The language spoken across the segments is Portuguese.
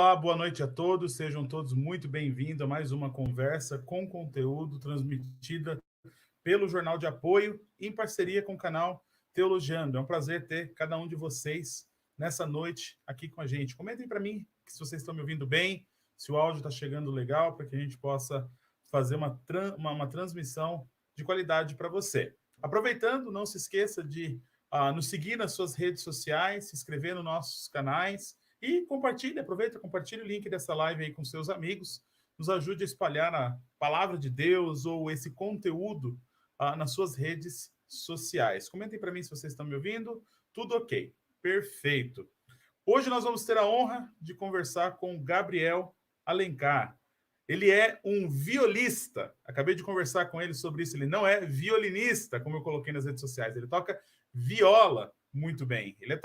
Olá, boa noite a todos. Sejam todos muito bem-vindos a mais uma conversa com conteúdo transmitida pelo Jornal de Apoio em parceria com o canal Teologiando. É um prazer ter cada um de vocês nessa noite aqui com a gente. Comentem para mim se vocês estão me ouvindo bem, se o áudio está chegando legal, para que a gente possa fazer uma transmissão de qualidade para você. Aproveitando, não se esqueça de nos seguir nas suas redes sociais, se inscrever nos nossos canais e compartilhe, compartilhe o link dessa live aí com seus amigos, nos ajude a espalhar a palavra de Deus ou esse conteúdo nas suas redes sociais. Comentem para mim se vocês estão me ouvindo. Tudo ok. Perfeito. Hoje nós vamos ter a honra de conversar com Gabriel Alencar. Ele é um violista. Acabei de conversar com ele sobre isso. Ele não é violinista, como eu coloquei nas redes sociais. Ele toca viola muito bem. Ele é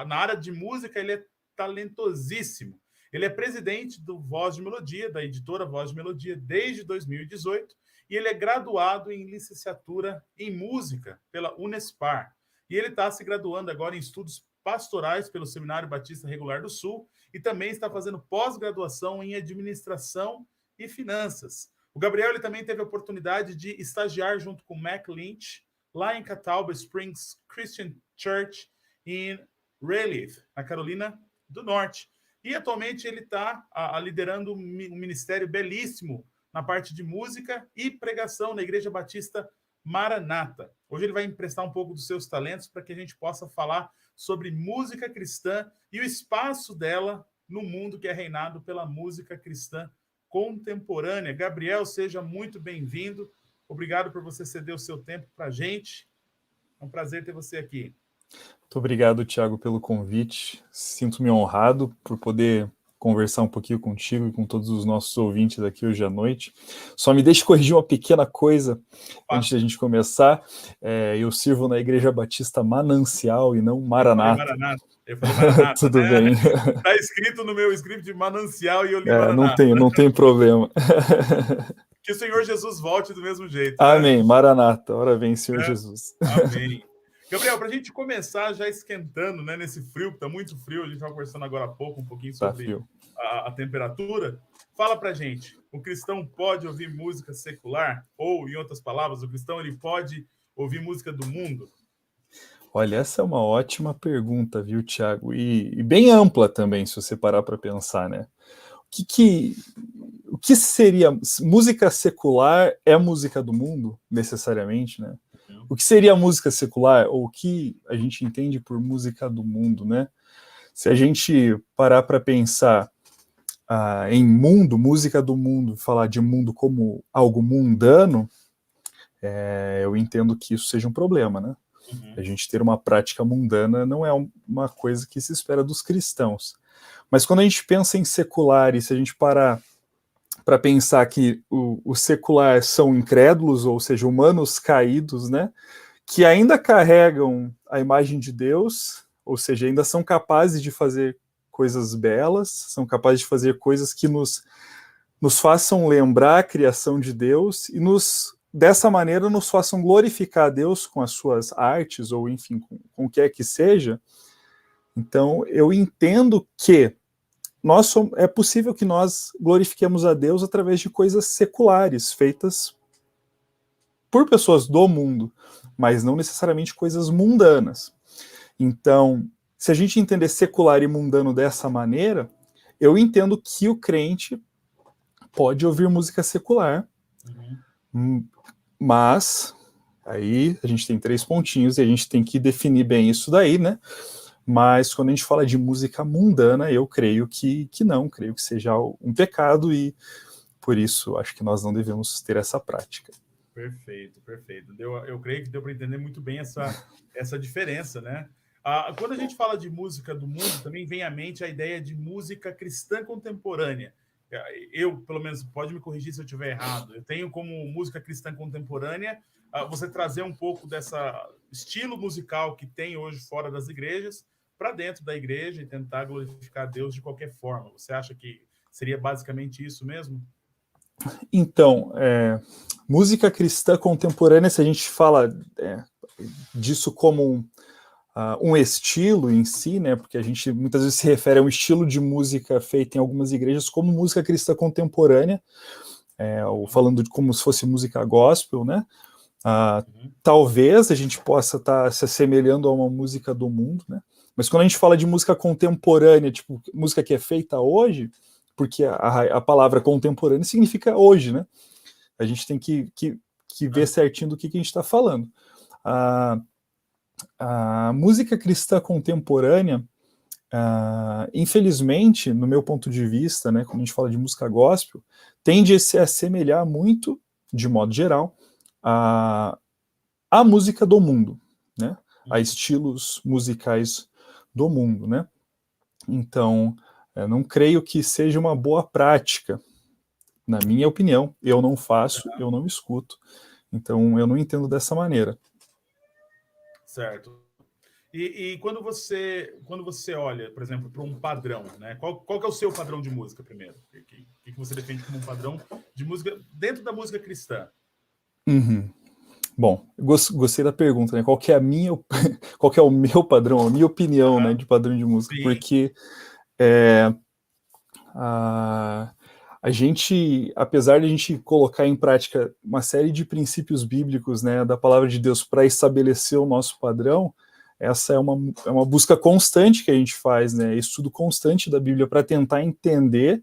na área de música, ele é talentosíssimo. Ele é presidente do Voz de Melodia, da editora Voz de Melodia, desde 2018, e ele é graduado em licenciatura em música pela Unespar. E ele está se graduando agora em estudos pastorais pelo Seminário Batista Regular do Sul e também está fazendo pós-graduação em administração e finanças. O Gabriel ele também teve a oportunidade de estagiar junto com Mac Lynch lá em Catawba Springs Christian Church em Raleigh, na Carolina do Norte. E atualmente ele está liderando um ministério belíssimo na parte de música e pregação na Igreja Batista Maranata. Hoje ele vai emprestar um pouco dos seus talentos para que a gente possa falar sobre música cristã e o espaço dela no mundo que é reinado pela música cristã contemporânea. Gabriel, seja muito bem-vindo. Obrigado por você ceder o seu tempo para a gente. É um prazer ter você aqui. Muito obrigado, Thiago, pelo convite. Sinto-me honrado por poder conversar um pouquinho contigo e com todos os nossos ouvintes aqui hoje à noite. Só me deixe corrigir uma pequena coisa antes da gente começar. Eu sirvo na Igreja Batista Manancial e não Maranata. Eu falei Maranata. Tudo bem. Está escrito no meu script de Manancial e eu li Maranata. Não tem problema. Que o Senhor Jesus volte do mesmo jeito. Amém. Né? Maranata. Ora vem, Senhor Jesus. Amém. Gabriel, para a gente começar já esquentando, né, nesse frio, que está muito frio, a gente estava conversando agora há pouco um pouquinho sobre a temperatura. Fala para a gente, o cristão pode ouvir música secular? Ou, em outras palavras, o cristão ele pode ouvir música do mundo? Olha, essa é uma ótima pergunta, viu, Thiago? E bem ampla também, se você parar para pensar, né? O que seria... Música secular é música do mundo, necessariamente, né? O que seria música secular, ou o que a gente entende por música do mundo, né? Se a gente parar para pensar em mundo, música do mundo, falar de mundo como algo mundano, eu entendo que isso seja um problema, né? A gente ter uma prática mundana não é uma coisa que se espera dos cristãos. Mas quando a gente pensa em secular, e se a gente parar para pensar que o secular são incrédulos, ou seja, humanos caídos, né, que ainda carregam a imagem de Deus, ou seja, ainda são capazes de fazer coisas belas, são capazes de fazer coisas que nos façam lembrar a criação de Deus e dessa maneira nos façam glorificar a Deus com as suas artes, ou enfim, com o que é que seja. Então, eu entendo que é possível que nós glorifiquemos a Deus através de coisas seculares, feitas por pessoas do mundo, mas não necessariamente coisas mundanas. Então, se a gente entender secular e mundano dessa maneira, eu entendo que o crente pode ouvir música secular, mas aí a gente tem 3 pontinhos e a gente tem que definir bem isso daí, né? Mas quando a gente fala de música mundana, eu creio que não, creio que seja um pecado e por isso acho que nós não devemos ter essa prática. Perfeito. Eu creio que deu para entender muito bem essa diferença, né? Quando a gente fala de música do mundo, também vem à mente a ideia de música cristã contemporânea. Eu, pelo menos, pode me corrigir se eu estiver errado, eu tenho como música cristã contemporânea você trazer um pouco dessa estilo musical que tem hoje fora das igrejas para dentro da igreja e tentar glorificar Deus de qualquer forma. Você acha que seria basicamente isso mesmo? Então, música cristã contemporânea, se a gente fala disso como um estilo em si, né? Porque a gente muitas vezes se refere a um estilo de música feita em algumas igrejas como música cristã contemporânea, ou falando de como se fosse música gospel, né? Talvez a gente possa estar se assemelhando a uma música do mundo, né? Mas quando a gente fala de música contemporânea, tipo música que é feita hoje, porque a palavra contemporânea significa hoje, né? A gente tem que ver certinho do que a gente está falando. A música cristã contemporânea, infelizmente, no meu ponto de vista, né, quando a gente fala de música gospel, tende a se assemelhar muito, de modo geral, à música do mundo, né? A estilos musicais do mundo, né? Então, eu não creio que seja uma boa prática, na minha opinião. Eu não faço, eu não escuto, então eu não entendo dessa maneira. Certo. E quando você olha, por exemplo, para um padrão, né? Qual que é o seu padrão de música primeiro? O que você defende como um padrão de música dentro da música cristã? Bom, gostei da pergunta, né? Qual que é o meu padrão, a minha opinião, né, de padrão de música? Sim. Porque a gente, apesar de a gente colocar em prática uma série de princípios bíblicos, né, da palavra de Deus para estabelecer o nosso padrão, essa é uma busca constante que a gente faz, né, estudo constante da Bíblia para tentar entender,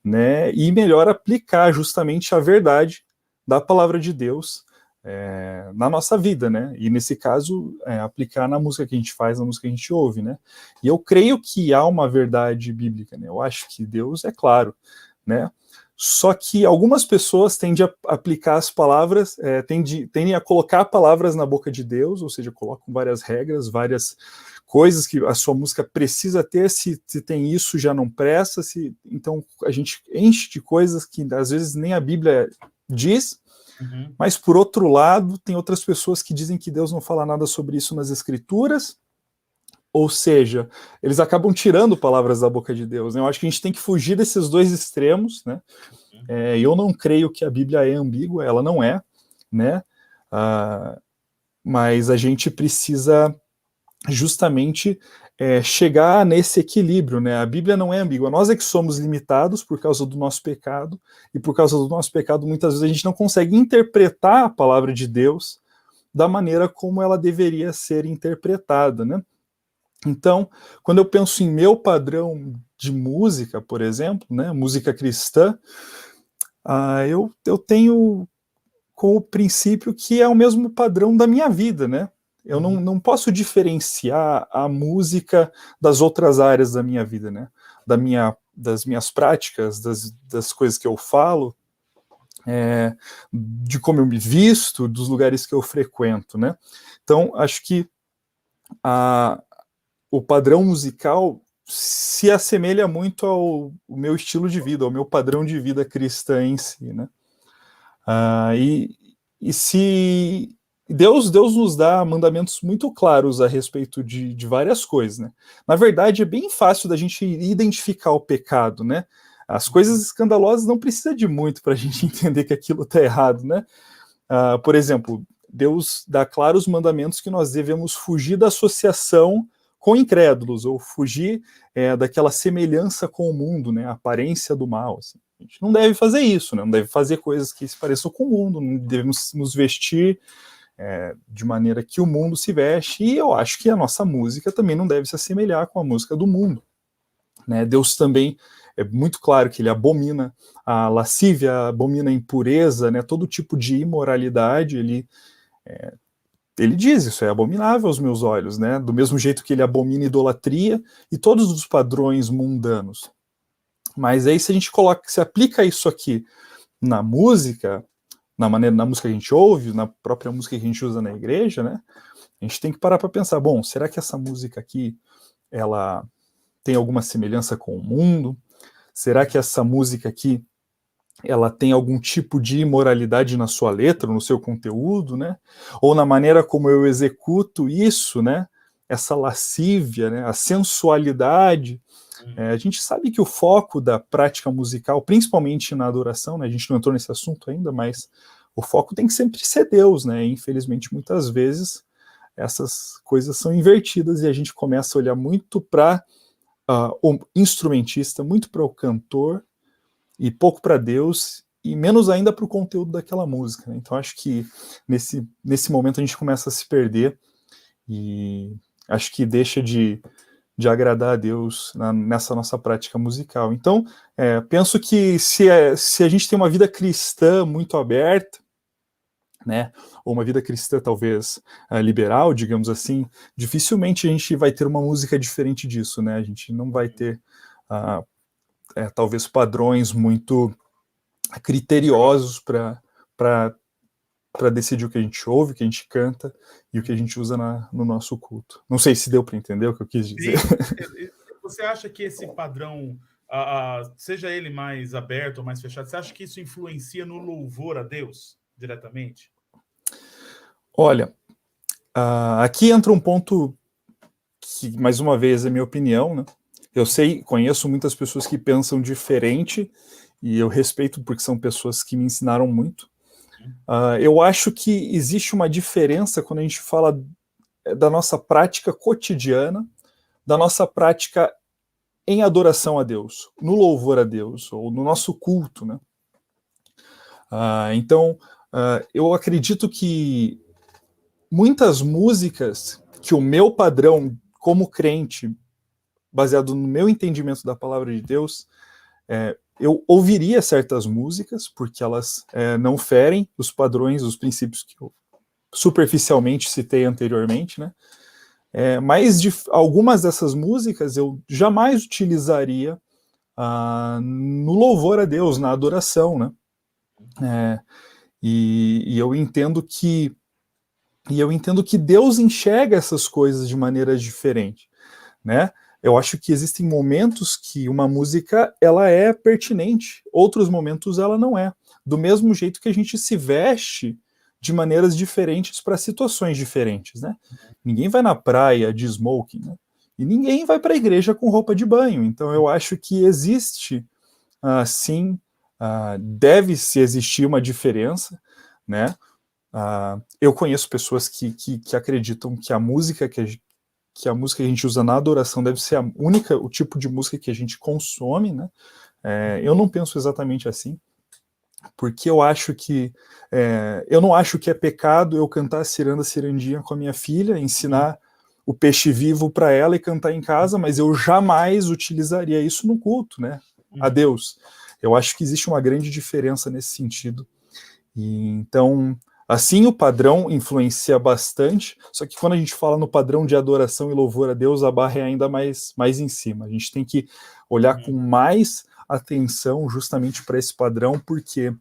né, e melhor aplicar justamente a verdade da palavra de Deus na nossa vida, né, e nesse caso aplicar na música que a gente faz, na música que a gente ouve, né, e eu creio que há uma verdade bíblica, né, eu acho que Deus é claro, né, só que algumas pessoas tendem a aplicar as palavras, tendem a colocar palavras na boca de Deus, ou seja, colocam várias regras, várias coisas que a sua música precisa ter, se tem isso já não presta, então a gente enche de coisas que às vezes nem a Bíblia diz, mas por outro lado, tem outras pessoas que dizem que Deus não fala nada sobre isso nas Escrituras, ou seja, eles acabam tirando palavras da boca de Deus, né? Eu acho que a gente tem que fugir desses dois extremos, né? Eu não creio que a Bíblia é ambígua, ela não é, né? Mas a gente precisa justamente chegar nesse equilíbrio, né? A Bíblia não é ambígua, nós é que somos limitados por causa do nosso pecado, e por causa do nosso pecado muitas vezes a gente não consegue interpretar a palavra de Deus da maneira como ela deveria ser interpretada, né? Então, quando eu penso em meu padrão de música, por exemplo, né, música cristã, eu tenho com o princípio que é o mesmo padrão da minha vida, né? Eu não posso diferenciar a música das outras áreas da minha vida, né? Das minhas práticas, das coisas que eu falo, de como eu me visto, dos lugares que eu frequento, né? Então, acho que o padrão musical se assemelha muito ao meu estilo de vida, ao meu padrão de vida cristã em si, né? E se Deus nos dá mandamentos muito claros a respeito de várias coisas, né? Na verdade, é bem fácil da gente identificar o pecado, né? As coisas escandalosas não precisa de muito para a gente entender que aquilo está errado, né? Por exemplo, Deus dá claros mandamentos que nós devemos fugir da associação com incrédulos, ou fugir daquela semelhança com o mundo, né, a aparência do mal. Assim. A gente não deve fazer isso, né, não deve fazer coisas que se pareçam com o mundo, não devemos nos vestir de maneira que o mundo se veste, e eu acho que a nossa música também não deve se assemelhar com a música do mundo. Né? Deus também, é muito claro que ele abomina a lascívia, abomina a impureza, né, todo tipo de imoralidade, ele diz, isso é abominável aos meus olhos, né? Do mesmo jeito que ele abomina idolatria e todos os padrões mundanos. Mas aí se a gente se aplica isso aqui na música, na música que a gente ouve, na própria música que a gente usa na igreja, né? A gente tem que parar para pensar, bom, será que essa música aqui, ela tem alguma semelhança com o mundo? Será que essa música aqui, ela tem algum tipo de imoralidade na sua letra, no seu conteúdo, né? Ou na maneira como eu executo isso, né? Essa lascívia, né? A sensualidade. A gente sabe que o foco da prática musical, principalmente na adoração, né? A gente não entrou nesse assunto ainda, mas o foco tem que sempre ser Deus, né? E, infelizmente, muitas vezes essas coisas são invertidas e a gente começa a olhar muito para o instrumentista, muito para o cantor e pouco para Deus e menos ainda para o conteúdo daquela música, né? Então acho que nesse momento a gente começa a se perder e acho que deixa de agradar a Deus nessa nossa prática musical. Então, penso que se a gente tem uma vida cristã muito aberta, né, ou uma vida cristã talvez liberal, digamos assim, dificilmente a gente vai ter uma música diferente disso, né? A gente não vai ter talvez padrões muito criteriosos para decidir o que a gente ouve, o que a gente canta e o que a gente usa no nosso culto. Não sei se deu para entender o que eu quis dizer. Você acha que esse padrão, seja ele mais aberto ou mais fechado, você acha que isso influencia no louvor a Deus diretamente? Olha, aqui entra um ponto que, mais uma vez, é minha opinião, né? Eu conheço muitas pessoas que pensam diferente e eu respeito porque são pessoas que me ensinaram muito. Eu acho que existe uma diferença quando a gente fala da nossa prática cotidiana, da nossa prática em adoração a Deus, no louvor a Deus, ou no nosso culto, né? Então, eu acredito que muitas músicas que o meu padrão como crente, baseado no meu entendimento da palavra de Deus, eu ouviria certas músicas, porque elas não ferem os padrões, os princípios que eu superficialmente citei anteriormente, né? Mas algumas dessas músicas eu jamais utilizaria no louvor a Deus, na adoração, né? E eu entendo que Deus enxerga essas coisas de maneira diferente, né? Eu acho que existem momentos que uma música ela é pertinente, outros momentos ela não é. Do mesmo jeito que a gente se veste de maneiras diferentes para situações diferentes, né? Ninguém vai na praia de smoking, né? E ninguém vai para a igreja com roupa de banho. Então eu acho que existe, sim, deve-se existir uma diferença, né? Eu conheço pessoas que acreditam que a música que a gente usa na adoração deve ser o tipo de música que a gente consome, né? Eu não penso exatamente assim, porque eu acho que eu não acho que é pecado eu cantar ciranda cirandinha com a minha filha, ensinar o peixe vivo para ela e cantar em casa, mas eu jamais utilizaria isso no culto, né? A Deus. Eu acho que existe uma grande diferença nesse sentido. E então, assim, o padrão influencia bastante, só que quando a gente fala no padrão de adoração e louvor a Deus, a barra é ainda mais em cima. A gente tem que olhar com mais atenção justamente para esse padrão, porque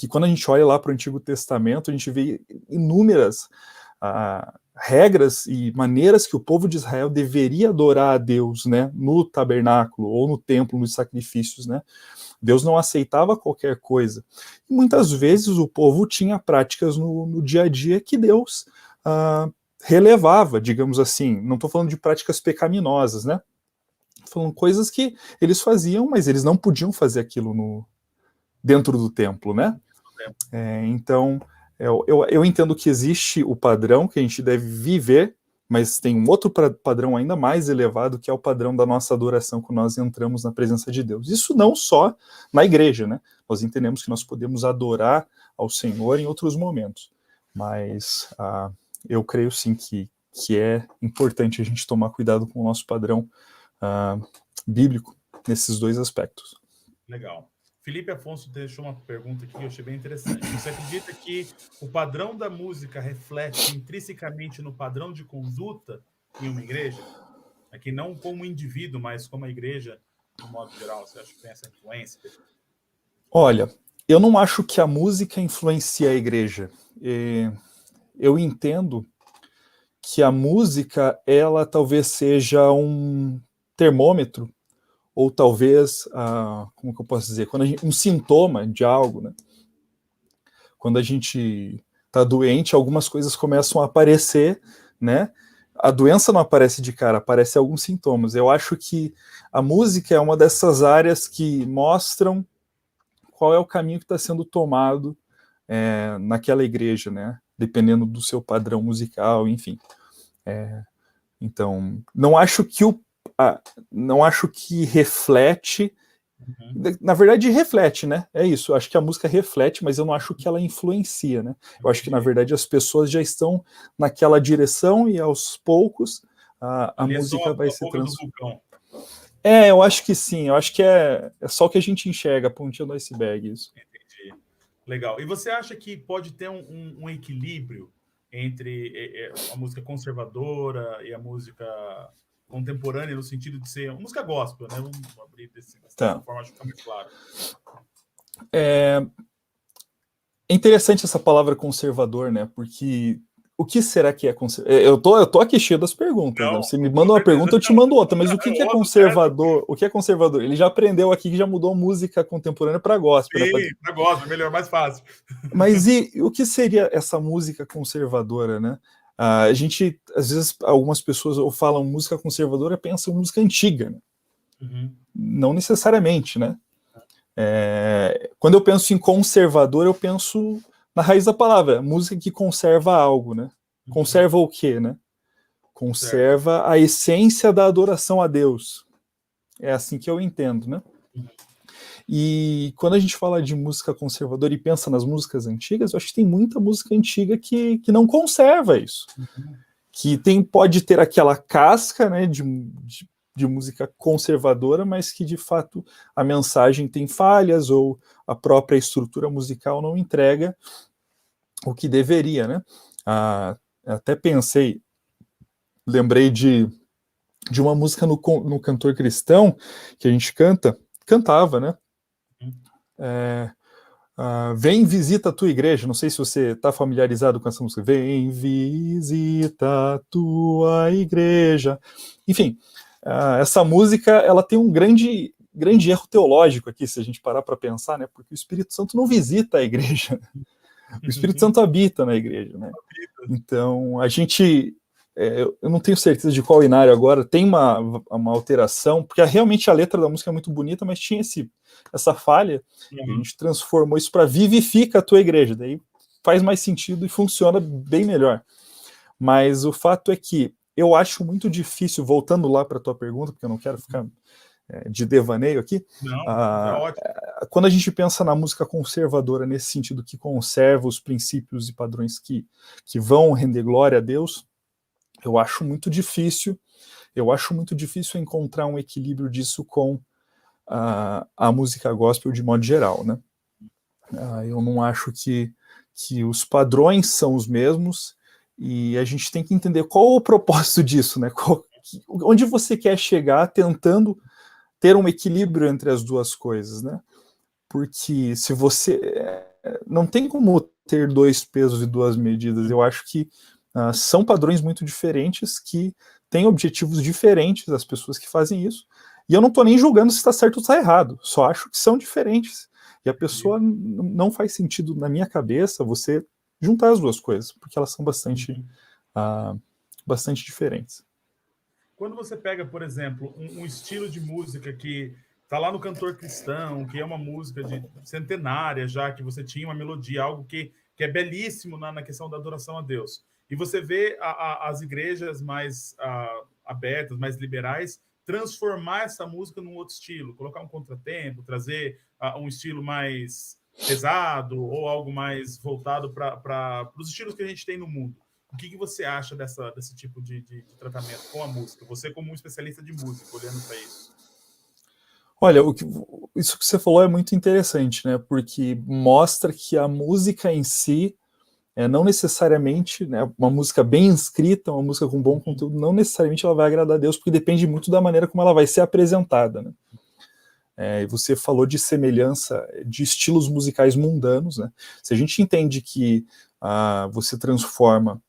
quando a gente olha lá para o Antigo Testamento, a gente vê inúmeras regras e maneiras que o povo de Israel deveria adorar a Deus, né, no tabernáculo ou no templo, nos sacrifícios, né? Deus não aceitava qualquer coisa. E muitas vezes o povo tinha práticas no dia a dia que Deus relevava, digamos assim. Não estou falando de práticas pecaminosas, né? Estou falando coisas que eles faziam, mas eles não podiam fazer aquilo dentro do templo, né? Então, eu entendo que existe o padrão que a gente deve viver, mas tem um outro padrão ainda mais elevado, que é o padrão da nossa adoração quando nós entramos na presença de Deus. Isso não só na igreja, né? Nós entendemos que nós podemos adorar ao Senhor em outros momentos, mas eu creio sim que é importante a gente tomar cuidado com o nosso padrão bíblico nesses dois aspectos. Legal. Felipe Afonso deixou uma pergunta aqui que eu achei bem interessante. Você acredita que o padrão da música reflete intrinsecamente no padrão de conduta em uma igreja? Aqui não como indivíduo, mas como a igreja, no modo geral. Você acha que tem essa influência? Olha, eu não acho que a música influencia a igreja. Eu entendo que a música, ela talvez seja um termômetro, ou talvez, como que eu posso dizer, um sintoma de algo, né? Quando a gente está doente, algumas coisas começam a aparecer, né? A doença não aparece de cara, aparece alguns sintomas. Eu acho que a música é uma dessas áreas que mostram qual é o caminho que está sendo tomado naquela igreja, né? dependendo do seu padrão musical, enfim. Então, não acho que reflete. Na verdade, reflete, né? É isso. Eu acho que a música reflete, mas eu não acho que ela influencia, né? Eu acho que, na verdade, as pessoas já estão naquela direção e, aos poucos, a música vai se transformando. Eu acho que sim. Eu acho que é só o que a gente enxerga, a pontinha do iceberg, isso. Entendi. Legal. E você acha que pode ter um equilíbrio entre a música conservadora e a música contemporânea, no sentido de ser uma música gospel, né? Vamos abrir dessa forma, acho que fica mais claro. É interessante essa palavra conservador, né? Porque o que será que é conservador? Eu tô aqui cheio das perguntas, Não, né? Você me manda uma pergunta, eu te mando outra. Mas o que é conservador? O que é conservador? Ele já aprendeu aqui que já mudou música contemporânea para gospel. Sim, né? Para gospel, melhor, mais fácil. Mas e o que seria essa música conservadora, né? A gente, às vezes, algumas pessoas falam música conservadora, pensam em música antiga, né? Não necessariamente, né? Quando eu penso em conservador, eu penso na raiz da palavra, música que conserva algo, né? Conserva o quê, né? Conserva a essência da adoração a Deus. É assim que eu entendo, né? E quando a gente fala de música conservadora e pensa nas músicas antigas, eu acho que tem muita música antiga que não conserva isso. Que pode ter aquela casca, né, de música conservadora, mas que de fato a mensagem tem falhas ou a própria estrutura musical não entrega o que deveria, né? Até pensei, lembrei de uma música no Cantor Cristão que a gente cantava, né? Vem visita a tua igreja. Não sei se você está familiarizado com essa música. Vem visita a tua igreja. Enfim, essa música ela tem um grande erro teológico aqui, se a gente parar para pensar, né? Porque o Espírito Santo não visita a igreja. O Espírito Santo habita na igreja, né? Então, a gente... eu não tenho certeza de qual inário agora, tem uma alteração, porque realmente a letra da música é muito bonita, mas tinha essa falha, e a gente transformou isso para vivifica a tua igreja, daí faz mais sentido e funciona bem melhor. Mas o fato é que eu acho muito difícil, voltando lá para a tua pergunta, porque eu não quero ficar de devaneio aqui, quando a gente pensa na música conservadora, nesse sentido que conserva os princípios e padrões que vão render glória a Deus, eu acho muito difícil encontrar um equilíbrio disso com a música gospel de modo geral, né? Eu não acho que os padrões são os mesmos e a gente tem que entender qual o propósito disso, né? Onde você quer chegar tentando ter um equilíbrio entre as duas coisas, né? Porque se você... não tem como ter dois pesos e duas medidas. Eu acho que são padrões muito diferentes que têm objetivos diferentes das pessoas que fazem isso. E eu não estou nem julgando se está certo ou está errado. Só acho que são diferentes. E a pessoa não faz sentido, na minha cabeça, você juntar as duas coisas, porque elas são bastante diferentes. Quando você pega, por exemplo, um estilo de música que está lá no Cantor Cristão, que é uma música de centenária já, que você tinha uma melodia, algo que é belíssimo na questão da adoração a Deus. E você vê as igrejas mais abertas, mais liberais, transformar essa música num outro estilo, colocar um contratempo, trazer um estilo mais pesado ou algo mais voltado para os estilos que a gente tem no mundo. O que você acha desse tipo de tratamento com a música? Você como um especialista de música, olhando para isso. Olha, isso que você falou é muito interessante, né? Porque mostra que a música em si, não necessariamente, né, uma música bem escrita, uma música com bom conteúdo, não necessariamente ela vai agradar a Deus, porque depende muito da maneira como ela vai ser apresentada, né? E você falou de semelhança de estilos musicais mundanos, né? Se a gente entende que você transforma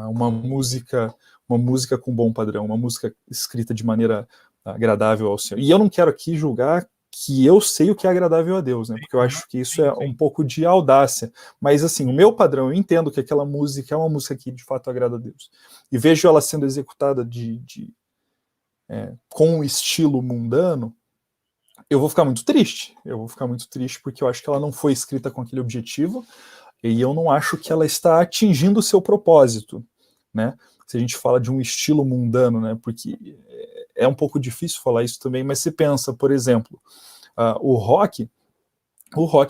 uma música com bom padrão, uma música escrita de maneira agradável ao Senhor. E eu não quero aqui julgar que eu sei o que é agradável a Deus, né? Porque eu acho que isso é um pouco de audácia. Mas, assim, o meu padrão, eu entendo que aquela música é uma música que, de fato, agrada a Deus. E vejo ela sendo executada com um estilo mundano, eu vou ficar muito triste. Eu vou ficar muito triste porque eu acho que ela não foi escrita com aquele objetivo. e eu não acho que ela está atingindo o seu propósito, né? Se a gente fala de um estilo mundano, né? Porque é um pouco difícil falar isso também, mas se pensa, por exemplo, o rock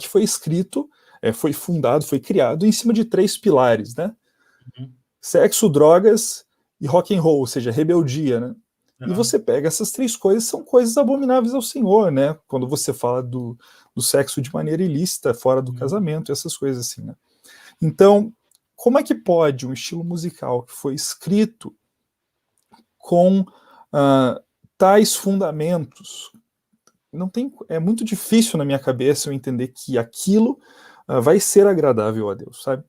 foi escrito, foi fundado, foi criado em cima de 3 pilares, né? Uhum. Sexo, drogas e rock and roll, ou seja, rebeldia, né? E Uhum. você pega essas 3 coisas, são coisas abomináveis ao Senhor, né? Quando você fala do sexo de maneira ilícita, fora do casamento, essas coisas assim, né? Então, como é que pode um estilo musical que foi escrito com tais fundamentos? Não tem, é muito difícil na minha cabeça eu entender que aquilo vai ser agradável a Deus, sabe?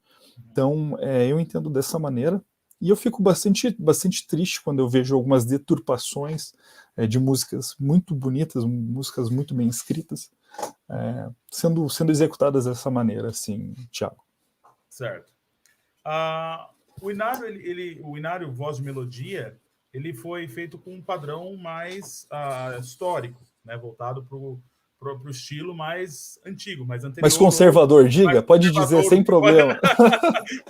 Então, eu entendo dessa maneira, e eu fico bastante triste quando eu vejo algumas deturpações de músicas muito bonitas, músicas muito bem escritas, sendo executadas dessa maneira, assim, Thiago. Certo. O Inário, o Inário Voz de Melodia, ele foi feito com um padrão mais histórico, né, voltado para o estilo mais antigo, mais anterior. Mais conservador, diga, mais pode conservador, dizer, sem problema.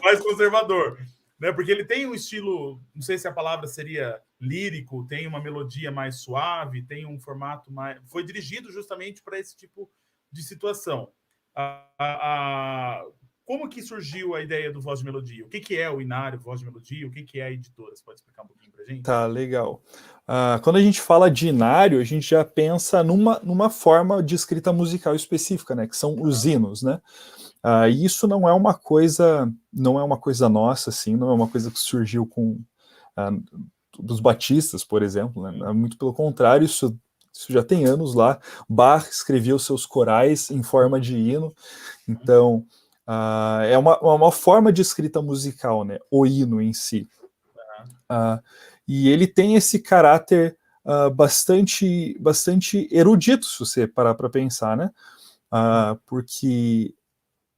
Mais conservador, né, porque ele tem um estilo, não sei se a palavra seria lírico, tem uma melodia mais suave, tem um formato mais... Foi dirigido justamente para esse tipo de situação. Como que surgiu a ideia do Voz de Melodia? O que é o Inário Voz de Melodia? O que é a editora? Você pode explicar um pouquinho para a gente? Tá, legal. Quando a gente fala de Inário, a gente já pensa numa forma de escrita musical específica, né? Que são os hinos, né? E isso não é uma coisa nossa, assim, não é uma coisa que surgiu com dos batistas, por exemplo, né? Muito pelo contrário, isso já tem anos lá. Bach escrevia os seus corais em forma de hino, então é uma forma de escrita musical, né? O hino em si. E ele tem esse caráter bastante erudito, se você parar para pensar, né? Porque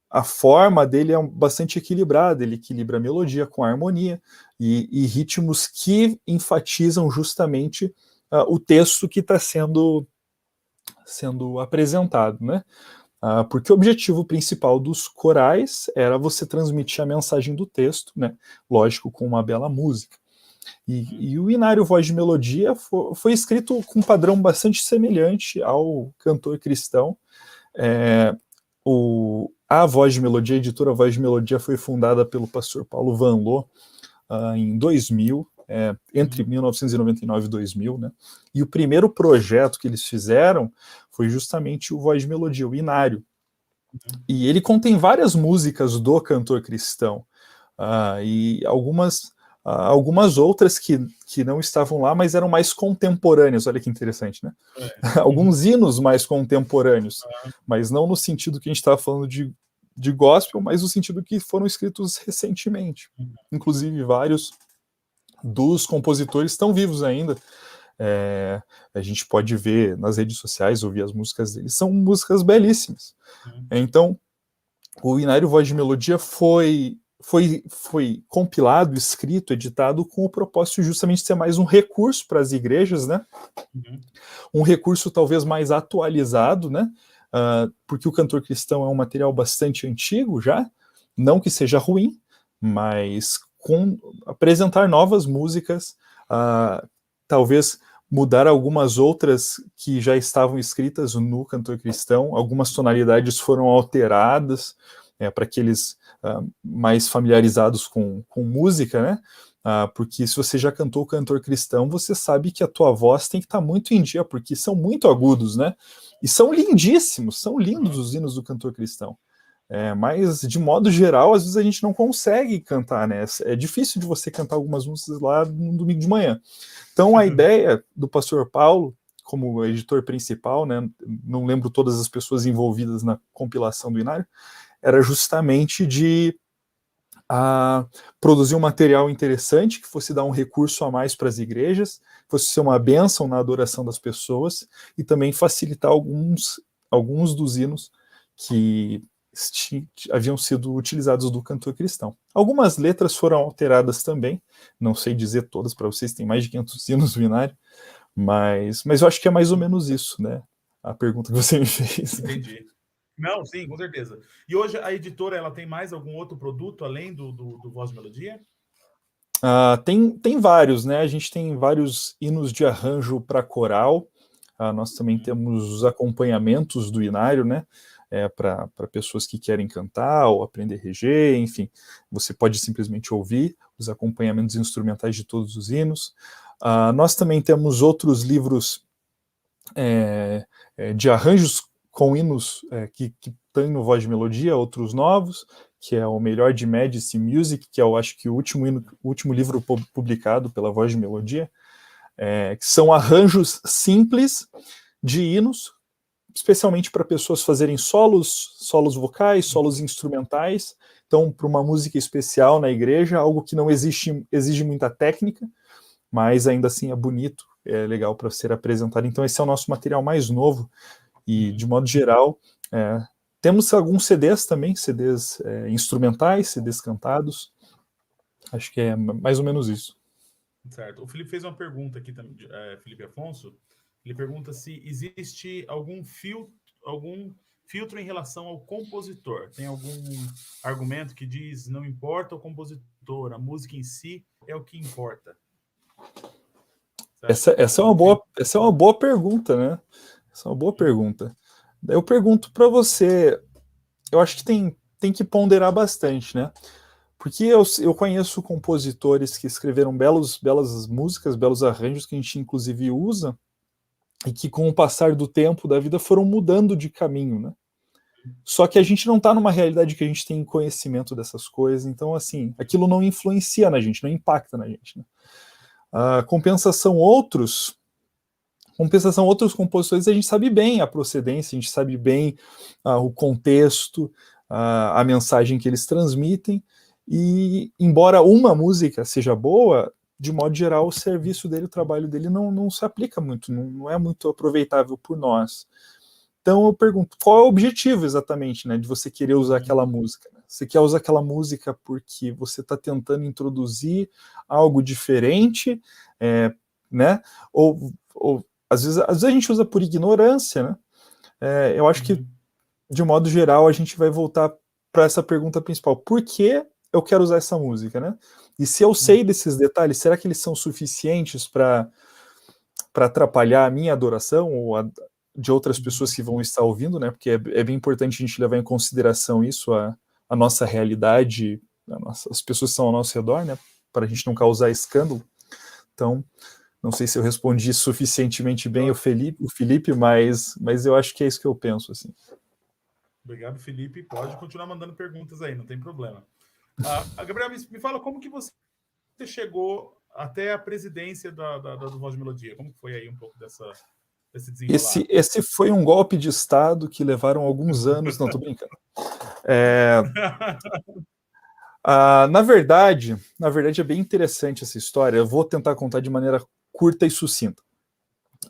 a forma dele é bastante equilibrada, ele equilibra a melodia com a harmonia e ritmos que enfatizam justamente o texto que está sendo apresentado, né? Porque o objetivo principal dos corais era você transmitir a mensagem do texto, né? Lógico, com uma bela música. E o Inário Voz de Melodia foi escrito com um padrão bastante semelhante ao cantor cristão. A Voz de Melodia, a editora Voz de Melodia, foi fundada pelo pastor Paulo Van Loo em 2000, entre 1999 e 2000, né? E o primeiro projeto que eles fizeram foi justamente o Voz de Melodia, o Inário. E ele contém várias músicas do cantor cristão, e algumas outras que não estavam lá, mas eram mais contemporâneas. Olha que interessante, né? Alguns hinos mais contemporâneos, mas não no sentido que a gente estava falando de gospel, mas no sentido que foram escritos recentemente. Inclusive, vários dos compositores estão vivos ainda. A gente pode ver nas redes sociais, ouvir as músicas deles. São músicas belíssimas. Então, o Inário Voz de Melodia foi compilado, escrito, editado com o propósito justamente de ser mais um recurso para as igrejas, né? Um recurso talvez mais atualizado, né? Porque o cantor cristão é um material bastante antigo já, não que seja ruim, mas apresentar novas músicas, talvez mudar algumas outras que já estavam escritas no cantor cristão, algumas tonalidades foram alteradas para aqueles mais familiarizados com música, né? Porque se você já cantou cantor cristão, você sabe que a tua voz tem que estar muito em dia, porque são muito agudos, né? E são lindíssimos, são lindos os hinos do cantor cristão. Mas, de modo geral, às vezes a gente não consegue cantar, né? É difícil de você cantar algumas músicas lá no domingo de manhã. Então, a ideia do pastor Paulo, como editor principal, né? Não lembro todas as pessoas envolvidas na compilação do Inário, era justamente de produzir um material interessante, que fosse dar um recurso a mais para as igrejas, fosse ser uma bênção na adoração das pessoas, e também facilitar alguns dos hinos que haviam sido utilizados do cantor cristão. Algumas letras foram alteradas também, não sei dizer todas para vocês, tem mais de 500 hinos no Inário, mas eu acho que é mais ou menos isso, né? A pergunta que você me fez. Entendi. Não, sim, com certeza. E hoje a editora ela tem mais algum outro produto além do Voz de Melodia? Tem vários, né? A gente tem vários hinos de arranjo para coral. Nós também temos os acompanhamentos do inário, né? Para pessoas que querem cantar ou aprender regê, enfim. Você pode simplesmente ouvir os acompanhamentos instrumentais de todos os hinos. Nós também temos outros livros de arranjos com hinos que tem no Voz de Melodia, outros novos, que é o Melhor de Majesty Music, que é, eu acho que o último livro publicado pela Voz de Melodia, que são arranjos simples de hinos, especialmente para pessoas fazerem solos vocais, solos instrumentais. Então, para uma música especial na igreja, algo que não exige muita técnica, mas ainda assim é bonito, é legal para ser apresentado. Então, esse é o nosso material mais novo. E, de modo geral, temos alguns CDs também, CDs instrumentais, CDs cantados. Acho que é mais ou menos isso. Certo. O Felipe fez uma pergunta aqui também, Felipe Afonso. Ele pergunta se existe algum filtro em relação ao compositor. Tem algum argumento que diz não importa o compositor, a música em si é o que importa? Essa é uma boa pergunta, né? Essa é uma boa pergunta. Eu pergunto para você, eu acho que tem que ponderar bastante, né? Porque eu conheço compositores que escreveram belas músicas, belos arranjos que a gente inclusive usa, e que com o passar do tempo da vida foram mudando de caminho, né? Só que a gente não está numa realidade que a gente tem conhecimento dessas coisas, então assim, aquilo não influencia na gente, não impacta na gente, né? Compensação outros compositores, a gente sabe bem a procedência, a gente sabe bem o contexto, a mensagem que eles transmitem, e embora uma música seja boa, de modo geral, o serviço dele, o trabalho dele não se aplica muito, não é muito aproveitável por nós. Então eu pergunto, qual é o objetivo exatamente, né, de você querer usar aquela música? Você quer usar aquela música porque você está tentando introduzir algo diferente, né? Ou às vezes a gente usa por ignorância, né? Eu acho que, de modo geral, a gente vai voltar para essa pergunta principal. Por que eu quero usar essa música, né? E se eu sei desses detalhes, será que eles são suficientes para atrapalhar a minha adoração ou de outras pessoas que vão estar ouvindo, né? Porque é bem importante a gente levar em consideração isso, a nossa realidade, as pessoas que estão ao nosso redor, né? Para a gente não causar escândalo. Então, não sei se eu respondi suficientemente bem o Felipe, mas eu acho que é isso que eu penso, assim. Obrigado, Felipe. Pode continuar mandando perguntas aí, não tem problema. Gabriel, me fala como que você chegou até a presidência do Voz de Melodia. Como foi aí um pouco desse desenrolar? Esse foi um golpe de Estado que levaram alguns anos. Não, tô brincando. Na verdade é bem interessante essa história. Eu vou tentar contar de maneira curta e sucinta.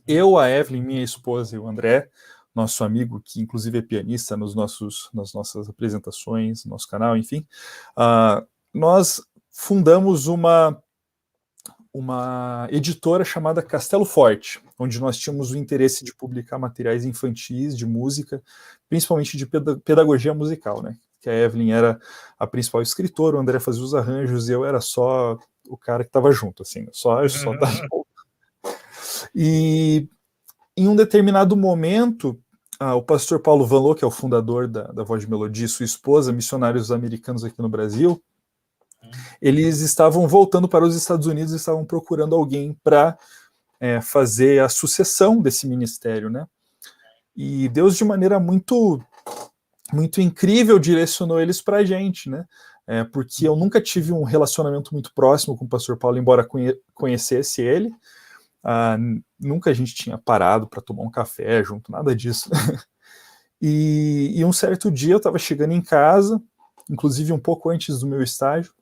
Eu, a Evelyn, minha esposa e o André, nosso amigo, que inclusive é pianista nas nossas apresentações, no nosso canal, enfim, nós fundamos uma editora chamada Castelo Forte, onde nós tínhamos o interesse de publicar materiais infantis de música, principalmente de pedagogia musical, né? Que a Evelyn era a principal escritora, o André fazia os arranjos e eu era só o cara que estava junto, assim, só E em um determinado momento, o pastor Paulo Vanloo, que é o fundador da Voz de Melodia, e sua esposa, missionários americanos aqui no Brasil, eles estavam voltando para os Estados Unidos e estavam procurando alguém para fazer a sucessão desse ministério, né? E Deus, de maneira muito incrível, direcionou eles para a gente, né? Porque eu nunca tive um relacionamento muito próximo com o pastor Paulo, embora conhecesse ele. Nunca a gente tinha parado para tomar um café junto, nada disso. E um certo dia eu estava chegando em casa, inclusive um pouco antes do meu estágio,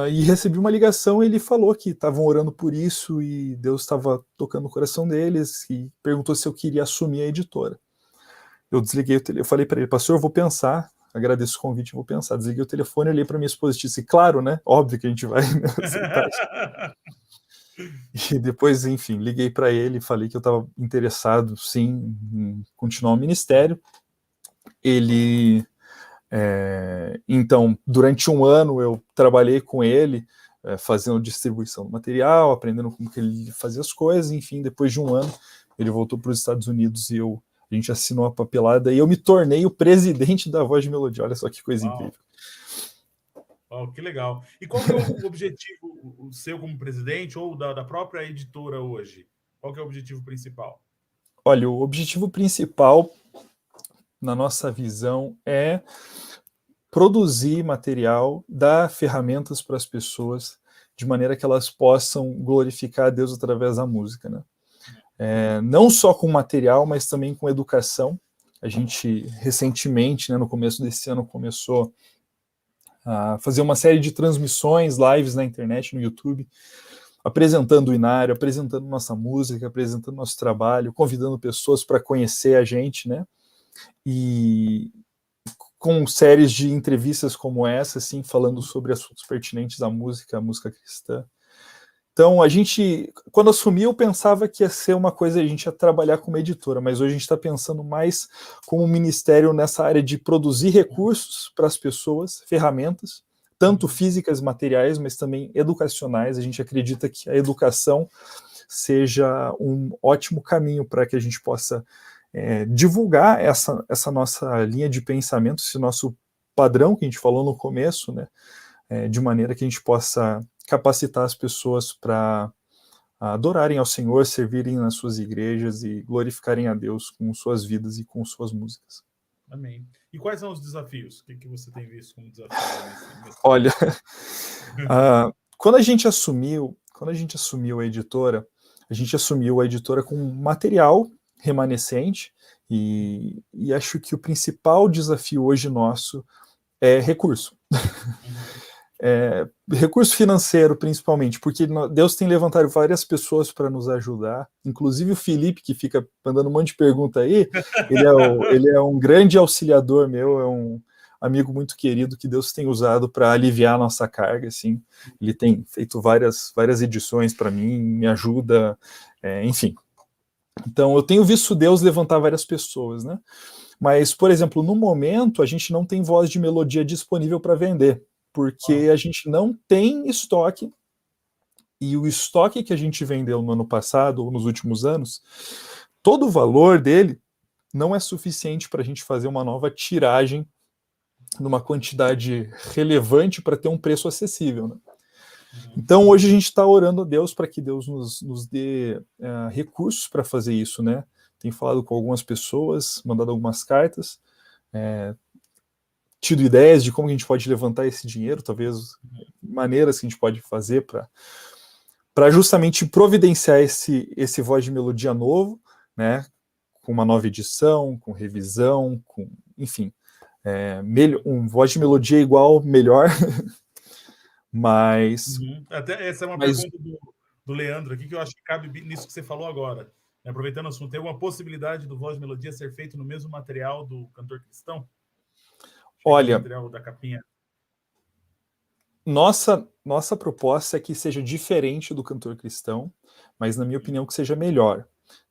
e recebi uma ligação e ele falou que estavam orando por isso e Deus estava tocando o coração deles e perguntou se eu queria assumir a editora. Eu desliguei o telefone, eu falei para ele, pastor, eu vou pensar, agradeço o convite, eu vou pensar. Desliguei o telefone, olhei para minha esposa e disse, claro, né? Óbvio que a gente vai aceitar isso. E depois, enfim, liguei para ele e falei que eu estava interessado, sim, em continuar o ministério. Ele, então, durante um ano eu trabalhei com ele, fazendo distribuição do material, aprendendo como que ele fazia as coisas. Enfim, depois de um ano, ele voltou para os Estados Unidos e a gente assinou a papelada e eu me tornei o presidente da Voz de Melodia. Olha só que coisa incrível. Oh, que legal. E qual que é o objetivo o seu como presidente ou da própria editora hoje? Qual que é o objetivo principal? Olha, o objetivo principal, na nossa visão, é produzir material, dar ferramentas para as pessoas, de maneira que elas possam glorificar a Deus através da música, né? Não só com material, mas também com educação. A gente, recentemente, né, no começo desse ano, começou a fazer uma série de transmissões, lives na internet, no YouTube, apresentando o Inário, apresentando nossa música, apresentando nosso trabalho, convidando pessoas para conhecer a gente, né? E com séries de entrevistas como essa, assim, falando sobre assuntos pertinentes à música cristã. Então, a gente, quando assumiu, pensava que ia ser uma coisa, a gente ia trabalhar como editora, mas hoje a gente está pensando mais como ministério nessa área de produzir recursos para as pessoas, ferramentas, tanto físicas, materiais, mas também educacionais. A gente acredita que a educação seja um ótimo caminho para que a gente possa divulgar essa nossa linha de pensamento, esse nosso padrão que a gente falou no começo, né, de maneira que a gente possa capacitar as pessoas para adorarem ao Senhor, servirem nas suas igrejas e glorificarem a Deus com suas vidas e com suas músicas. Amém. E quais são os desafios? O que você tem visto como desafio nesse Olha, quando a gente assumiu a editora, com material remanescente e acho que o principal desafio hoje nosso é recurso. Recurso financeiro, principalmente, porque Deus tem levantado várias pessoas para nos ajudar, inclusive o Felipe, que fica mandando um monte de pergunta aí, ele é um grande auxiliador meu, é um amigo muito querido que Deus tem usado para aliviar a nossa carga, assim. Ele tem feito várias edições para mim, me ajuda, enfim. Então, eu tenho visto Deus levantar várias pessoas, né? Mas, por exemplo, no momento, a gente não tem Voz de Melodia disponível para vender, porque a gente não tem estoque, e o estoque que a gente vendeu no ano passado, ou nos últimos anos, todo o valor dele não é suficiente para a gente fazer uma nova tiragem numa quantidade relevante para ter um preço acessível, né? Então, hoje a gente está orando a Deus para que Deus nos dê recursos para fazer isso, né? Tem falado com algumas pessoas, mandado algumas cartas, tido ideias de como a gente pode levantar esse dinheiro, talvez maneiras que a gente pode fazer para justamente providenciar esse Voz de Melodia novo, né? Com uma nova edição, com revisão, enfim, um Voz de Melodia igual, melhor. Mas. Até essa é uma pergunta do Leandro aqui, que eu acho que cabe nisso que você falou agora. Aproveitando o assunto, tem alguma possibilidade do Voz de Melodia ser feito no mesmo material do Cantor Cristão? Olha, o material da capinha. Nossa proposta é que seja diferente do Cantor Cristão, mas na minha opinião que seja melhor,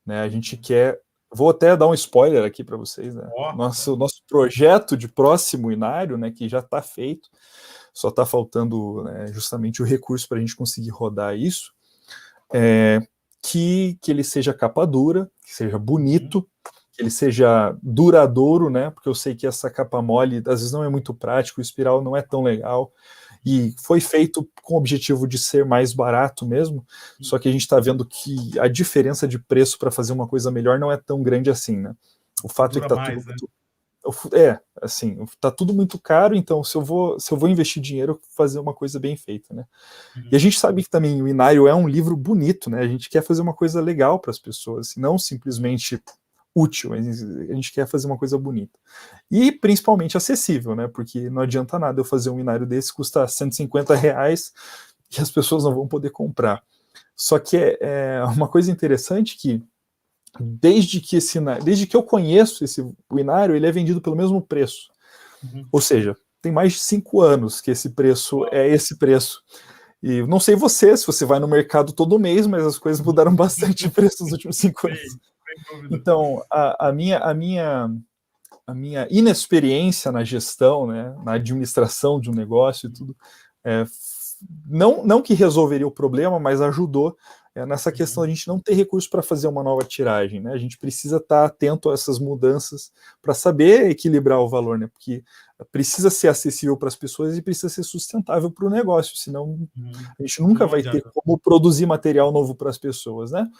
né? A gente quer, vou até dar um spoiler aqui para vocês, né? Nosso projeto de próximo Inário, né, que já está feito, só está faltando, né, justamente o recurso para a gente conseguir rodar isso, que ele seja capa dura, que seja bonito, que ele seja duradouro, né? Porque eu sei que essa capa mole às vezes não é muito prático, o espiral não é tão legal, e foi feito com o objetivo de ser mais barato mesmo, só que a gente está vendo que a diferença de preço para fazer uma coisa melhor não é tão grande assim, né? O fato é que tá tudo muito, assim, tá tudo muito caro, então se eu vou investir dinheiro, fazer uma coisa bem feita, né? E a gente sabe que também o Inário é um livro bonito, né? A gente quer fazer uma coisa legal para as pessoas, não simplesmente útil, a gente quer fazer uma coisa bonita. E principalmente acessível, né? Porque não adianta nada eu fazer um Inário desse, custa R$150 e as pessoas não vão poder comprar. Só que é uma coisa interessante que desde que eu conheço o Inário, ele é vendido pelo mesmo preço. Ou seja, tem mais de 5 anos que esse preço é esse preço. E não sei se você vai no mercado todo mês, mas as coisas mudaram bastante de preço nos últimos 5 anos. Sem dúvida. Então, a minha inexperiência na gestão, né, na administração de um negócio e tudo, não que resolveria o problema, mas ajudou nessa questão de a gente não ter recurso para fazer uma nova tiragem, né? A gente precisa estar atento a essas mudanças para saber equilibrar o valor, né? Porque precisa ser acessível para as pessoas e precisa ser sustentável para o negócio, senão a gente nunca vai ter como produzir material novo para as pessoas, né?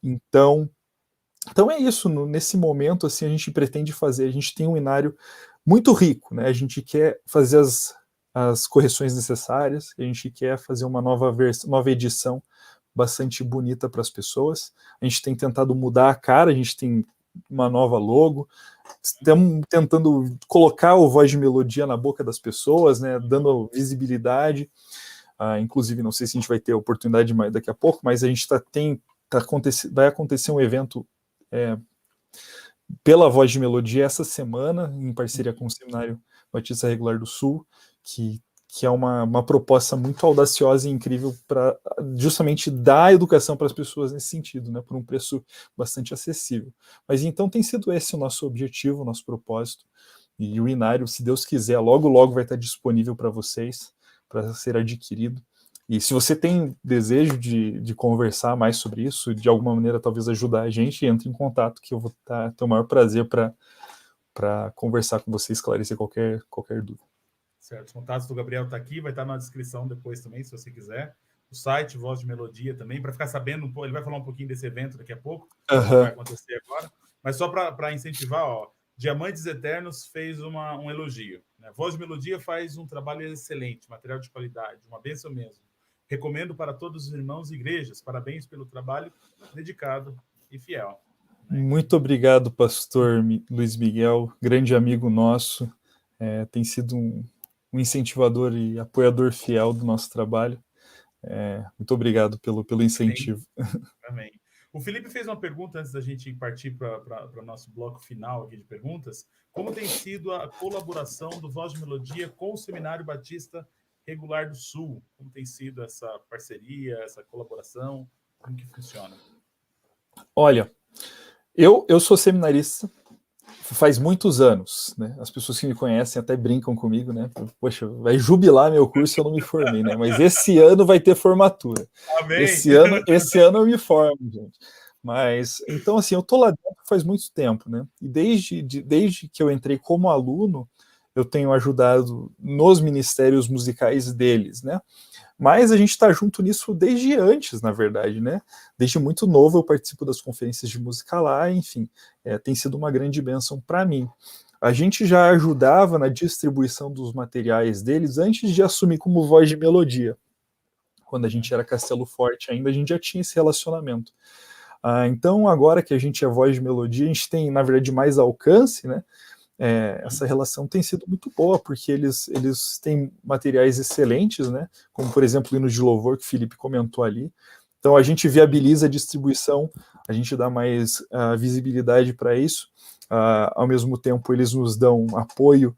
Então é isso, nesse momento assim a gente pretende fazer, a gente tem um inário muito rico, né? A gente quer fazer as correções necessárias, a gente quer fazer uma nova edição bastante bonita para as pessoas. A gente tem tentado mudar a cara, a gente tem uma nova logo, estamos tentando colocar o Voz de Melodia na boca das pessoas, né, dando visibilidade. Inclusive, não sei se a gente vai ter a oportunidade daqui a pouco, mas a gente vai acontecer um evento pela Voz de Melodia essa semana, em parceria com o Seminário Batista Regular do Sul, que é uma proposta muito audaciosa e incrível para justamente dar educação para as pessoas nesse sentido, né, por um preço bastante acessível. Mas então tem sido esse o nosso objetivo, o nosso propósito, e o inário, se Deus quiser, logo vai estar disponível para vocês, para ser adquirido. E se você tem desejo de conversar mais sobre isso, de alguma maneira talvez ajudar a gente, entre em contato, que eu vou ter o maior prazer para conversar com você, esclarecer qualquer dúvida. Certo, os contatos do Gabriel tá aqui, vai estar na descrição depois também, se você quiser. O site Voz de Melodia também, para ficar sabendo, ele vai falar um pouquinho desse evento daqui a pouco, que vai acontecer agora. Mas só para incentivar, Diamantes Eternos fez um elogio. Né? Voz de Melodia faz um trabalho excelente, material de qualidade, uma bênção mesmo. Recomendo para todos os irmãos e igrejas. Parabéns pelo trabalho dedicado e fiel. Né? Muito obrigado, pastor Luiz Miguel, grande amigo nosso. Tem sido um incentivador e apoiador fiel do nosso trabalho. Muito obrigado pelo incentivo. Amém. O Felipe fez uma pergunta antes da gente partir para o nosso bloco final aqui de perguntas. Como tem sido a colaboração do Voz de Melodia com o Seminário Batista Regular do Sul? Como tem sido essa parceria, essa colaboração? Como que funciona? Olha, eu sou seminarista faz muitos anos, né? As pessoas que me conhecem até brincam comigo, né? Poxa, vai jubilar meu curso, eu não me formei, né? Mas esse ano vai ter formatura. Amém. Esse ano eu me formo, gente. Mas, então, assim, eu tô lá dentro faz muito tempo, né? E desde que eu entrei como aluno, eu tenho ajudado nos ministérios musicais deles, né? Mas a gente está junto nisso desde antes, na verdade, né? Desde muito novo eu participo das conferências de música lá, enfim, tem sido uma grande bênção para mim. A gente já ajudava na distribuição dos materiais deles antes de assumir como Voz de Melodia. Quando a gente era Castelo Forte ainda, a gente já tinha esse relacionamento. Então, agora que a gente é Voz de Melodia, a gente tem, na verdade, mais alcance, né? Essa relação tem sido muito boa, porque eles têm materiais excelentes, né? Como, por exemplo, o hino de louvor que o Felipe comentou ali. Então, a gente viabiliza a distribuição, a gente dá mais visibilidade para isso. Ao mesmo tempo, eles nos dão apoio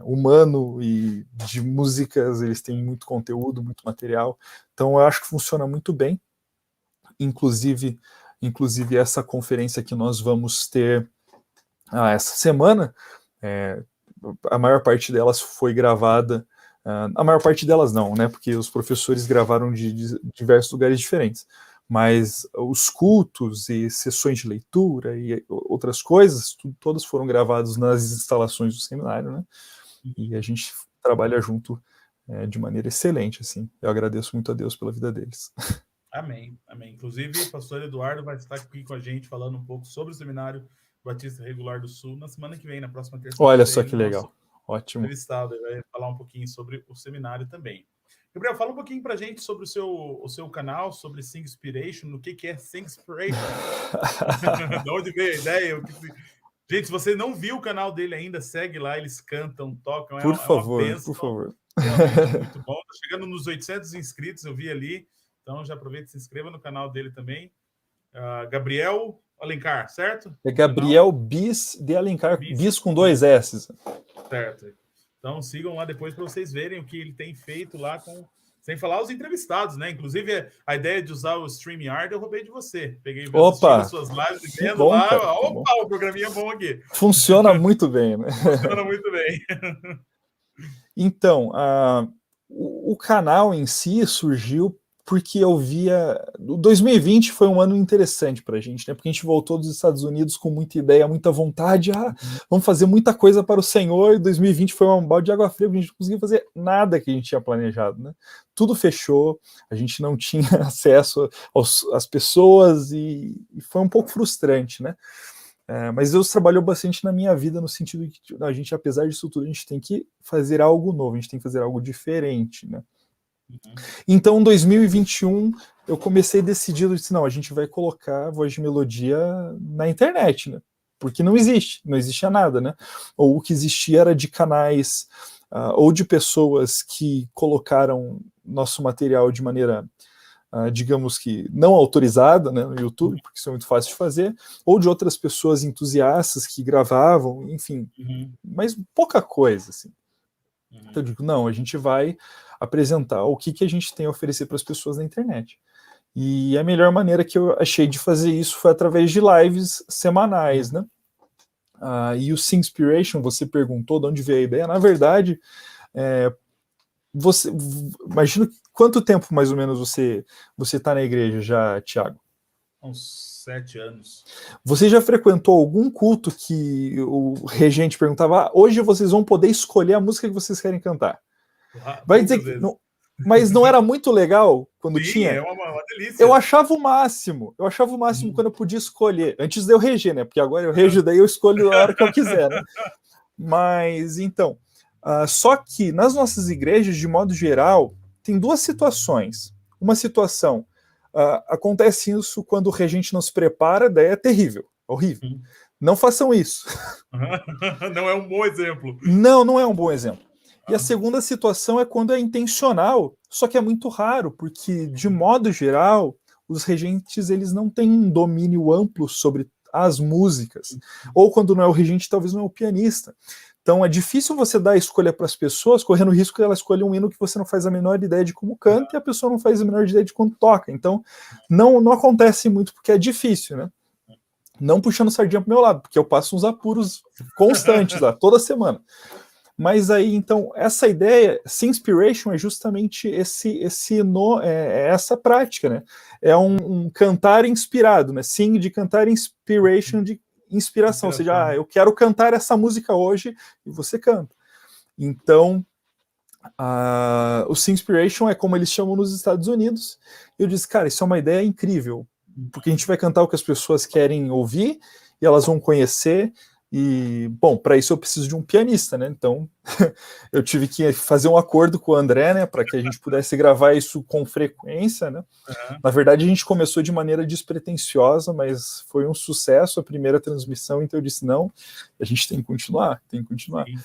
humano e de músicas, eles têm muito conteúdo, muito material. Então, eu acho que funciona muito bem. Inclusive essa conferência que nós vamos ter essa semana, a maior parte delas foi gravada, a maior parte delas não, né, porque os professores gravaram de diversos lugares diferentes, mas os cultos e sessões de leitura e outras coisas, todas foram gravadas nas instalações do seminário, né, e a gente trabalha junto de maneira excelente, assim, eu agradeço muito a Deus pela vida deles. Amém, amém. Inclusive, o pastor Eduardo vai estar aqui com a gente falando um pouco sobre o Seminário Batista Regular do Sul na semana que vem, na próxima terça-feira. Olha só que legal, ótimo. Entrevistado, ele vai falar um pouquinho sobre o seminário também. Gabriel, fala um pouquinho pra gente sobre o seu canal, sobre Singspiration, o que é Singspiration? De onde veio a ideia? Gente, se você não viu o canal dele ainda, segue lá, eles cantam, tocam, por favor, uma bênção. Por favor. Realmente muito bom. Tá chegando nos 800 inscritos, eu vi ali. Então, já aproveita e se inscreva no canal dele também. Gabriel Alencar, certo? É Gabriel Bis de Alencar, Bis com 2 S. Certo. Então, sigam lá depois para vocês verem o que ele tem feito lá com Sem falar os entrevistados, né? Inclusive, a ideia de usar o StreamYard eu roubei de você. Peguei as suas lives e vendo bom, lá. cara, Opa, o programinha é bom aqui. Funciona muito bem, né? Funciona muito bem. Então, o canal em si surgiu porque eu via... 2020 foi um ano interessante para a gente, né? Porque a gente voltou dos Estados Unidos com muita ideia, muita vontade. Vamos fazer muita coisa para o Senhor. E 2020 foi um balde de água fria, porque a gente não conseguiu fazer nada que a gente tinha planejado, né? Tudo fechou, a gente não tinha acesso às pessoas e foi um pouco frustrante, né? Mas Deus trabalhou bastante na minha vida, no sentido de que a gente, apesar disso tudo, a gente tem que fazer algo novo, a gente tem que fazer algo diferente, né? Então, em 2021, eu comecei decidido, disse, não, a gente vai colocar Voz de Melodia na internet, né? Porque não existia nada, né? Ou o que existia era de canais, ou de pessoas que colocaram nosso material de maneira, digamos que não autorizada, né, no YouTube, porque isso é muito fácil de fazer, ou de outras pessoas entusiastas que gravavam, enfim, mas pouca coisa, assim. Então eu digo, não, a gente vai apresentar o que a gente tem a oferecer para as pessoas na internet. E a melhor maneira que eu achei de fazer isso foi através de lives semanais, né? E o Singspiration, você perguntou de onde veio a ideia. Na verdade, você imagina quanto tempo mais ou menos você está na igreja já, Thiago? Uns 7 anos. Você já frequentou algum culto que o regente perguntava, hoje vocês vão poder escolher a música que vocês querem cantar? Vai dizer que não, mas não era muito legal quando Sim, tinha? É uma delícia. Eu achava o máximo quando eu podia escolher, antes de eu reger, né? Porque agora eu rejo, daí eu escolho a hora que eu quiser, né? Mas então, só que nas nossas igrejas, de modo geral, tem duas situações. Uma situação, acontece isso quando o regente não se prepara, daí é terrível, horrível. Não façam isso. Não é um bom exemplo. Não é um bom exemplo. E a segunda situação é quando é intencional, só que é muito raro, porque, de modo geral, os regentes eles não têm um domínio amplo sobre as músicas. Ou quando não é o regente, talvez não é o pianista. Então é difícil você dar a escolha para as pessoas, correndo o risco que ela escolha um hino que você não faz a menor ideia de como canta e a pessoa não faz a menor ideia de como toca. Então não acontece muito porque é difícil, né? Não puxando sardinha pro meu lado, porque eu passo uns apuros constantes lá, toda semana. Mas aí, então, essa ideia, Singspiration, é justamente essa prática, né? É um cantar inspirado, né? Sing de cantar, inspiration de inspiração. Ou seja, eu quero cantar essa música hoje, e você canta. Então, o Singspiration é como eles chamam nos Estados Unidos. Eu disse, cara, isso é uma ideia incrível, porque a gente vai cantar o que as pessoas querem ouvir, e elas vão conhecer. E, bom, para isso eu preciso de um pianista, né? Então eu tive que fazer um acordo com o André, né, para que a gente pudesse gravar isso com frequência, né? Na verdade, a gente começou de maneira despretensiosa, mas foi um sucesso a primeira transmissão, então eu disse, não, a gente tem que continuar. Sim.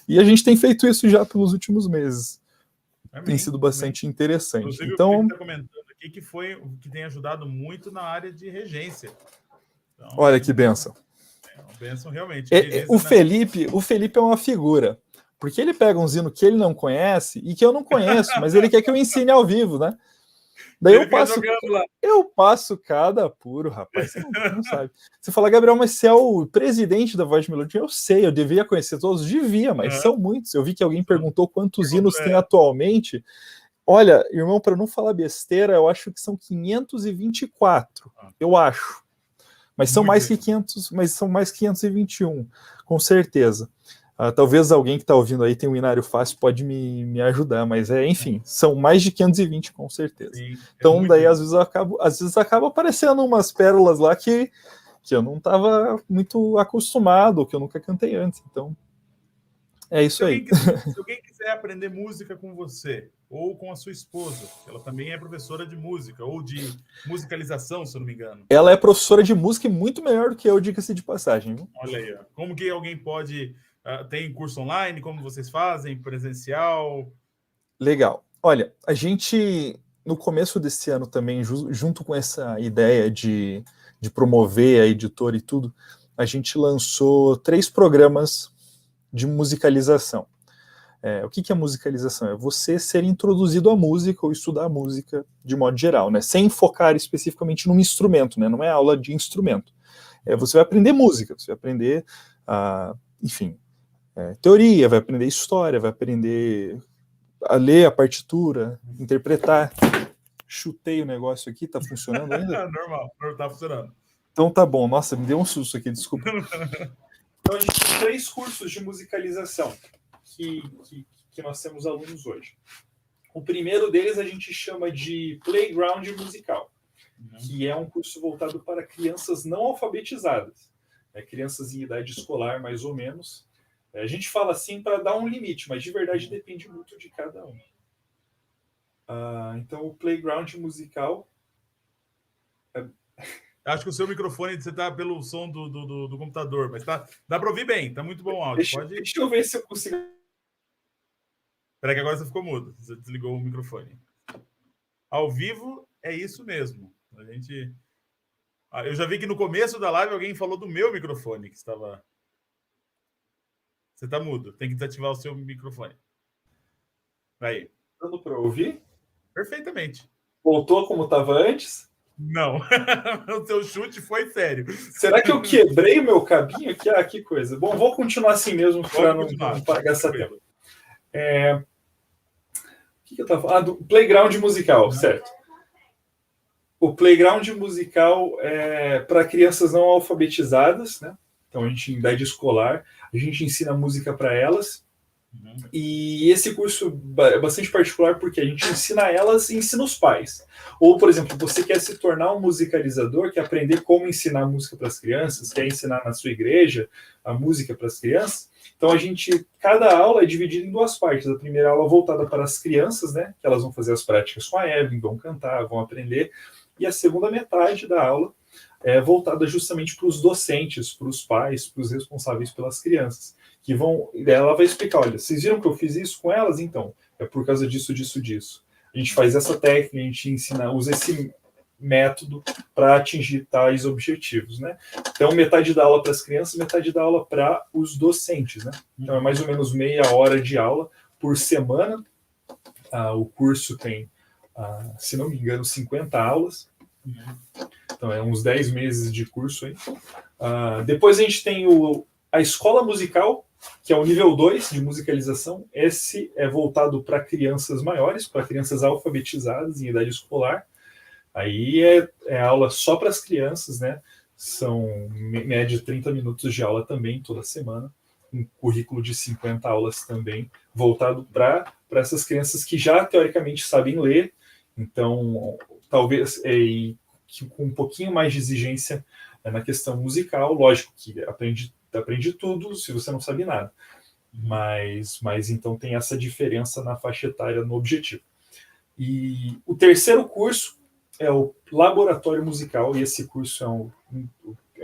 E a gente tem feito isso já pelos últimos meses. Tem sido bastante interessante. Inclusive, então, o que está comentando aqui que tem ajudado muito na área de regência. Então, olha que bênção. Benção, realmente. O Felipe é uma figura, porque ele pega um hino que ele não conhece e que eu não conheço, mas ele quer que eu ensine ao vivo, né? Daí eu passo cada apuro, rapaz, você não sabe. Você fala, Gabriel, mas você é o presidente da Voz de Melodia? Eu sei, eu devia conhecer todos, mas são muitos. Eu vi que alguém perguntou quantos hinos tem atualmente. Olha, irmão, para não falar besteira, eu acho que são 524, eu acho. Mas são mais que 500, mas são mais 521, com certeza. Talvez alguém que está ouvindo aí tem um inário fácil, pode me ajudar, mas enfim, são mais de 520, com certeza. Sim, então, daí às vezes acaba aparecendo umas pérolas lá que eu não estava muito acostumado, que eu nunca cantei antes. Então, é isso aí. Se alguém quiser aprender música com você, ou com a sua esposa, ela também é professora de música, ou de musicalização, se eu não me engano. Ela é professora de música e muito melhor do que eu, diga-se de passagem. Viu? Olha aí, ó. Como que alguém pode... tem curso online? Como vocês fazem? Presencial? Legal. Olha, a gente, no começo desse ano também, junto com essa ideia de promover a editora e tudo, a gente lançou 3 programas de musicalização. O que é musicalização? É você ser introduzido à música ou estudar a música de modo geral, né? Sem focar especificamente num instrumento, né? Não é aula de instrumento. Você vai aprender música, você vai aprender, enfim, teoria, vai aprender história, vai aprender a ler a partitura, interpretar. Chutei o negócio aqui, tá funcionando ainda? Normal, tá funcionando. Então tá bom. Nossa, me deu um susto aqui, desculpa. Então a gente tem 3 cursos de musicalização que nós temos alunos hoje. O primeiro deles a gente chama de Playground Musical, que é um curso voltado para crianças não alfabetizadas, crianças em idade escolar, mais ou menos. A gente fala assim para dar um limite, mas de verdade depende muito de cada um. Então, o Playground Musical... Acho que o seu microfone, você está pelo som do computador, mas dá para ouvir bem, está muito bom o áudio. Deixa eu ver se eu consigo... Espera que agora você ficou mudo, você desligou o microfone. Ao vivo é isso mesmo. Eu já vi que no começo da live alguém falou do meu microfone, que estava... Você está mudo, tem que desativar o seu microfone. Aí. Dando para ouvir? Perfeitamente. Voltou como estava antes? Não. O seu chute foi sério. Será que eu quebrei o meu cabinho aqui? Que coisa. Bom, vou continuar assim mesmo para não pagar essa tempo. O que eu estava falando? Do Playground Musical, certo. O Playground Musical é para crianças não alfabetizadas, né? Então, a gente, em idade escolar, a gente ensina música para elas. E esse curso é bastante particular porque a gente ensina elas e ensina os pais. Ou, por exemplo, você quer se tornar um musicalizador, quer aprender como ensinar música para as crianças, quer ensinar na sua igreja a música para as crianças. Então, cada aula é dividida em 2 partes. A primeira aula voltada para as crianças, né? Que elas vão fazer as práticas com a Evelyn, vão cantar, vão aprender. E a segunda metade da aula é voltada justamente para os docentes, para os pais, para os responsáveis pelas crianças. Ela vai explicar, olha, vocês viram que eu fiz isso com elas? Então, é por causa disso, disso, disso. A gente faz essa técnica, a gente usa esse método para atingir tais objetivos, né? Então, metade da aula para as crianças, metade da aula para os docentes, né? Então, é mais ou menos meia hora de aula por semana. O curso tem, se não me engano, 50 aulas. Então, é uns 10 meses de curso aí. Depois a gente tem a escola musical, que é o nível 2 de musicalização. Esse é voltado para crianças maiores, para crianças alfabetizadas em idade escolar. Aí é aula só para as crianças, né? São média de 30 minutos de aula também, toda semana. Um currículo de 50 aulas também, voltado para essas crianças que já, teoricamente, sabem ler. Então, talvez com um pouquinho mais de exigência na questão musical. Lógico que aprende tudo se você não sabe nada. Mas então tem essa diferença na faixa etária no objetivo. E o terceiro curso é o laboratório musical, e esse curso é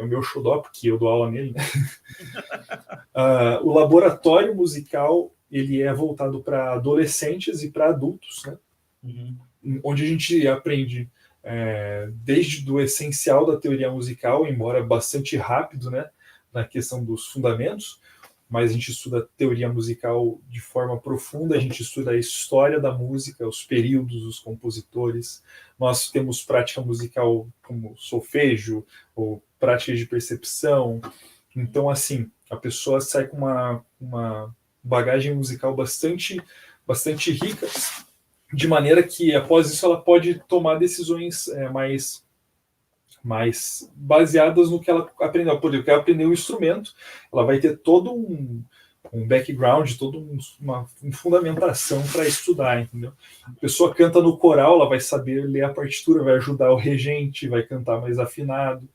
o meu xodó, porque eu dou aula nele. Né? O laboratório musical, ele é voltado para adolescentes e para adultos, né? Onde a gente aprende desde o essencial da teoria musical, embora bastante rápido, né? Na questão dos fundamentos, mas a gente estuda teoria musical de forma profunda, a gente estuda a história da música, os períodos, os compositores. Nós temos prática musical como solfejo, ou práticas de percepção. Então, assim, a pessoa sai com uma bagagem musical bastante rica, de maneira que, após isso, ela pode tomar decisões mais baseadas no que ela aprendeu. Por exemplo, ela aprendeu um instrumento, ela vai ter todo um background, toda uma fundamentação para estudar, entendeu? A pessoa canta no coral, ela vai saber ler a partitura, vai ajudar o regente, vai cantar mais afinado.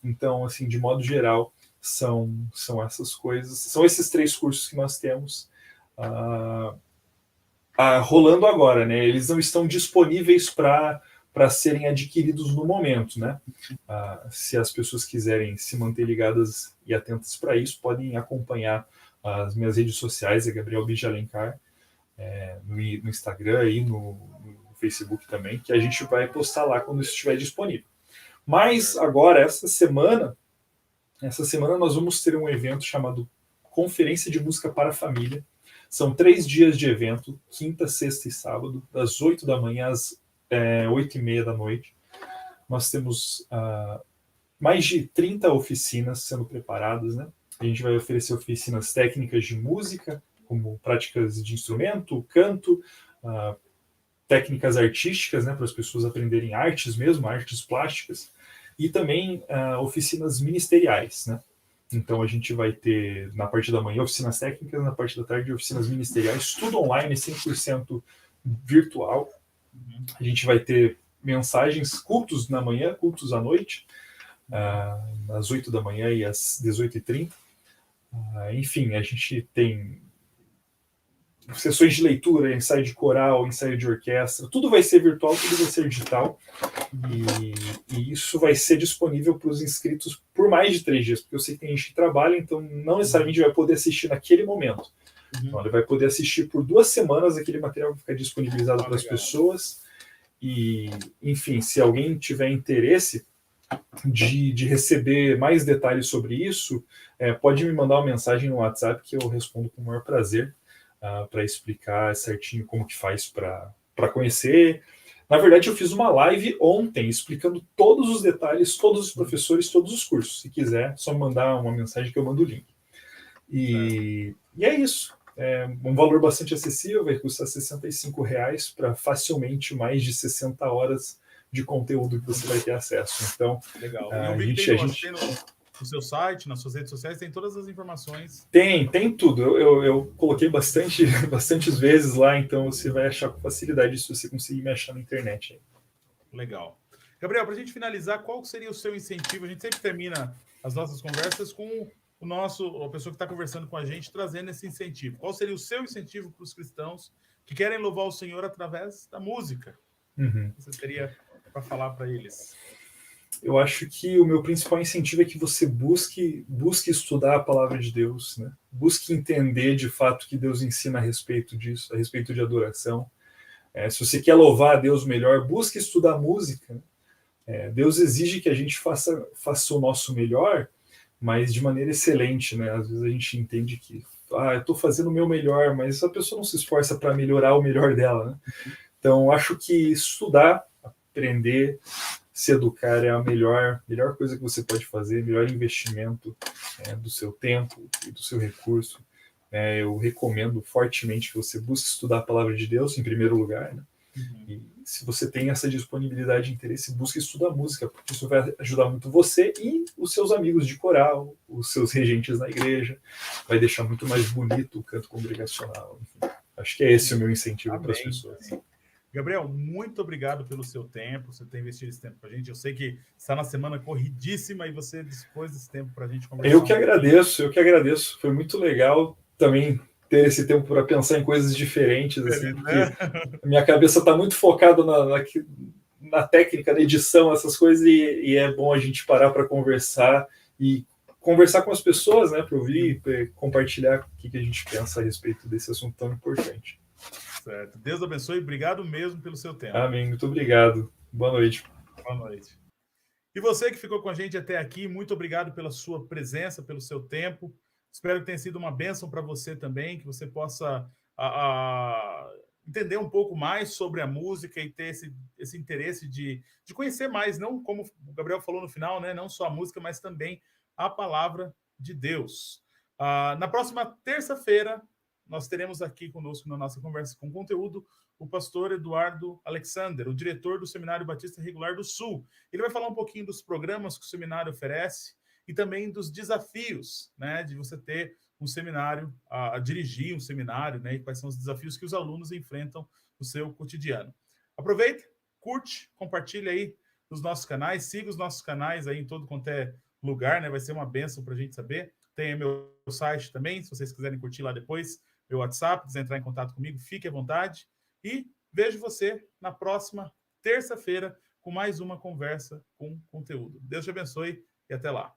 Então, assim, de modo geral, são essas coisas. São esses 3 cursos que nós temos rolando agora, né? Eles não estão disponíveis para serem adquiridos no momento, né? Se as pessoas quiserem se manter ligadas e atentas para isso, podem acompanhar as minhas redes sociais, é Gabriel Bija Alencar, no Instagram e no Facebook também, que a gente vai postar lá quando isso estiver disponível. Mas agora, essa semana nós vamos ter um evento chamado Conferência de Música para a Família. São 3 dias de evento, quinta, sexta e sábado, das 8 da manhã às 8h30 da noite. Nós temos mais de 30 oficinas sendo preparadas, né? A gente vai oferecer oficinas técnicas de música, como práticas de instrumento, canto, técnicas artísticas, né, para as pessoas aprenderem artes mesmo, artes plásticas, e também oficinas ministeriais, né? Então a gente vai ter, na parte da manhã, oficinas técnicas, na parte da tarde, oficinas ministeriais, tudo online, 100% virtual. A gente vai ter mensagens, cultos na manhã, cultos à noite, às 8 da manhã e às 18h30. Enfim, a gente tem sessões de leitura, ensaio de coral, ensaio de orquestra, tudo vai ser virtual, tudo vai ser digital, e isso vai ser disponível para os inscritos por mais de 3 dias, porque eu sei que tem gente que trabalha, então não necessariamente vai poder assistir naquele momento. Então ele vai poder assistir por 2 semanas, aquele material vai ficar disponibilizado para as pessoas, e enfim, se alguém tiver interesse de receber mais detalhes sobre isso, pode me mandar uma mensagem no WhatsApp que eu respondo com o maior prazer, para explicar certinho como que faz para conhecer. Na verdade, eu fiz uma live ontem explicando todos os detalhes, todos os professores, todos os cursos. Se quiser, só mandar uma mensagem que eu mando o link. E é isso. É um valor bastante acessível, vai custar R$65 para facilmente mais de 60 horas de conteúdo que você vai ter acesso. Então, legal. Eu vi que tem no seu site, nas suas redes sociais, tem todas as informações. Tem tudo. Eu coloquei bastantes vezes lá, então você vai achar com facilidade se você conseguir me achar na internet. Legal. Gabriel, para a gente finalizar, qual seria o seu incentivo? A gente sempre termina as nossas conversas com a pessoa que está conversando com a gente, trazendo esse incentivo. Qual seria o seu incentivo para os cristãos que querem louvar o Senhor através da música? Você teria para falar para eles? Eu acho que o meu principal incentivo é que você busque estudar a palavra de Deus, né? Busque entender de fato o que Deus ensina a respeito disso, a respeito de adoração. Se você quer louvar a Deus melhor, busque estudar música. Deus exige que a gente faça o nosso melhor, mas de maneira excelente, né? Às vezes a gente entende que eu estou fazendo o meu melhor, mas a pessoa não se esforça para melhorar o melhor dela, né? Então, acho que estudar, aprender, se educar é a melhor coisa que você pode fazer, melhor investimento do seu tempo e do seu recurso. Eu recomendo fortemente que você busque estudar a palavra de Deus em primeiro lugar, né? E se você tem essa disponibilidade e interesse, busque estudar música, porque isso vai ajudar muito você e os seus amigos de coral, os seus regentes na igreja, vai deixar muito mais bonito o canto congregacional. Enfim, acho que é esse o meu incentivo para as pessoas. Gabriel, muito obrigado pelo seu tempo, você ter investido esse tempo para a gente. Eu sei que está na semana corridíssima e você dispôs desse tempo para a gente conversar. Eu que agradeço. Foi muito legal também ter esse tempo para pensar em coisas diferentes, assim, porque minha cabeça está muito focada na técnica, na edição, essas coisas, e é bom a gente parar para conversar e conversar com as pessoas, né, para ouvir, para compartilhar o que a gente pensa a respeito desse assunto tão importante. Certo. Deus abençoe. Obrigado mesmo pelo seu tempo. Amém. Muito obrigado. Boa noite. Boa noite. E você que ficou com a gente até aqui, muito obrigado pela sua presença, pelo seu tempo. Espero que tenha sido uma bênção para você também, que você possa entender um pouco mais sobre a música e ter esse interesse de conhecer mais, não como o Gabriel falou no final, né? Não só a música, mas também a palavra de Deus. Na próxima terça-feira, nós teremos aqui conosco na nossa conversa com conteúdo o pastor Eduardo Alexander, o diretor do Seminário Batista Regular do Sul. Ele vai falar um pouquinho dos programas que o seminário oferece e também dos desafios, né, de você ter um seminário, a dirigir um seminário, né, e quais são os desafios que os alunos enfrentam no seu cotidiano. Aproveita, curte, compartilha aí nos nossos canais, siga os nossos canais aí em todo quanto é lugar, né, vai ser uma bênção para a gente saber. Tem meu site também, se vocês quiserem curtir lá depois, meu WhatsApp, quiser entrar em contato comigo, fique à vontade. E vejo você na próxima terça-feira com mais uma conversa com conteúdo. Deus te abençoe e até lá.